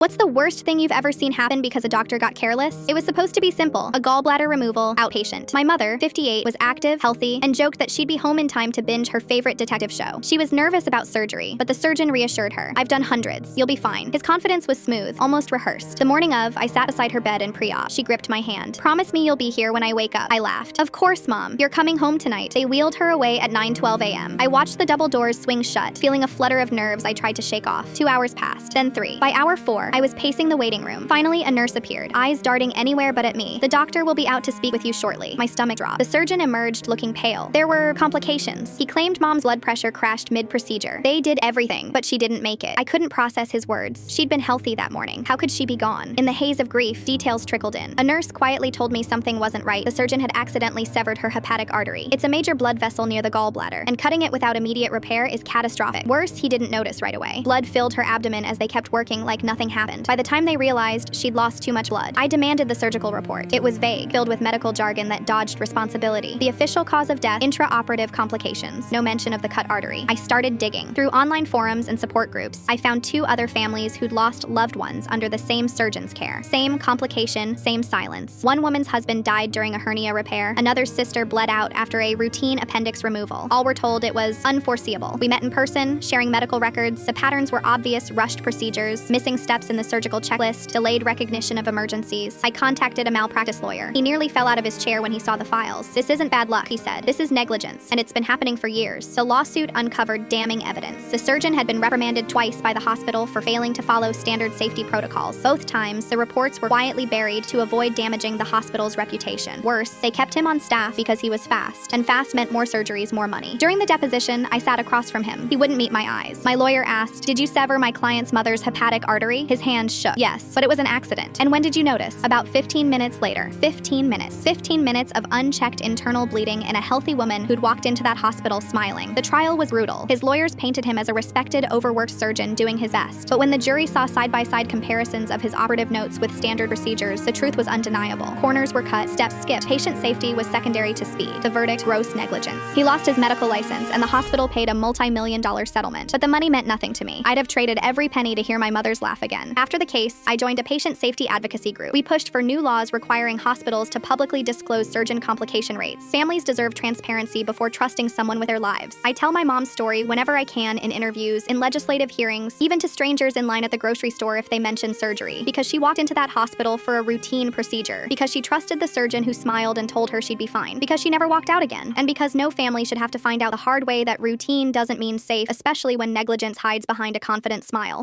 What's the worst thing you've ever seen happen because a doctor got careless? It was supposed to be simple: a gallbladder removal, outpatient. My mother, 58, was active, healthy, and joked that she'd be home in time to binge her favorite detective show. She was nervous about surgery, but the surgeon reassured her. "I've done hundreds. You'll be fine." His confidence was smooth, almost rehearsed. The morning of, I sat beside her bed in pre-op. She gripped my hand. "Promise me you'll be here when I wake up." I laughed. "Of course, Mom. You're coming home tonight." They wheeled her away at 9:12 a.m. I watched the double doors swing shut, feeling a flutter of nerves I tried to shake off. 2 hours passed, then 3. By hour 4, I was pacing the waiting room. Finally, a nurse appeared, eyes darting anywhere but at me. "The doctor will be out to speak with you shortly." My stomach dropped. The surgeon emerged looking pale. There were complications. He claimed Mom's blood pressure crashed mid-procedure. They did everything, but she didn't make it. I couldn't process his words. She'd been healthy that morning. How could she be gone? In the haze of grief, details trickled in. A nurse quietly told me something wasn't right. The surgeon had accidentally severed her hepatic artery. It's a major blood vessel near the gallbladder, and cutting it without immediate repair is catastrophic. Worse, he didn't notice right away. Blood filled her abdomen as they kept working like nothing happened. By the time they realized she'd lost too much blood, I demanded the surgical report. It was vague, filled with medical jargon that dodged responsibility. The official cause of death: intraoperative complications. No mention of the cut artery. I started digging. Through online forums and support groups, I found 2 other families who'd lost loved ones under the same surgeon's care. Same complication, same silence. One woman's husband died during a hernia repair. Another's sister bled out after a routine appendix removal. All were told it was unforeseeable. We met in person, sharing medical records. The patterns were obvious: rushed procedures, missing steps in the surgical checklist, delayed recognition of emergencies. I contacted a malpractice lawyer. He nearly fell out of his chair when he saw the files. "This isn't bad luck," he said. "This is negligence, and it's been happening for years." The lawsuit uncovered damning evidence. The surgeon had been reprimanded twice by the hospital for failing to follow standard safety protocols. Both times, the reports were quietly buried to avoid damaging the hospital's reputation. Worse, they kept him on staff because he was fast, and fast meant more surgeries, more money. During the deposition, I sat across from him. He wouldn't meet my eyes. My lawyer asked, "Did you sever my client's mother's hepatic artery?" His hands shook. "Yes, but it was an accident." "And when did you notice?" "About 15 minutes later." 15 minutes. 15 minutes of unchecked internal bleeding in a healthy woman who'd walked into that hospital smiling. The trial was brutal. His lawyers painted him as a respected, overworked surgeon doing his best. But when the jury saw side-by-side comparisons of his operative notes with standard procedures, the truth was undeniable. Corners were cut, steps skipped. Patient safety was secondary to speed. The verdict: gross negligence. He lost his medical license, and the hospital paid a multi-million-dollar settlement. But the money meant nothing to me. I'd have traded every penny to hear my mother's laugh again. After the case, I joined a patient safety advocacy group. We pushed for new laws requiring hospitals to publicly disclose surgeon complication rates. Families deserve transparency before trusting someone with their lives. I tell my mom's story whenever I can, in interviews, in legislative hearings, even to strangers in line at the grocery store if they mention surgery. Because she walked into that hospital for a routine procedure. Because she trusted the surgeon who smiled and told her she'd be fine. Because she never walked out again. And because no family should have to find out the hard way that routine doesn't mean safe, especially when negligence hides behind a confident smile.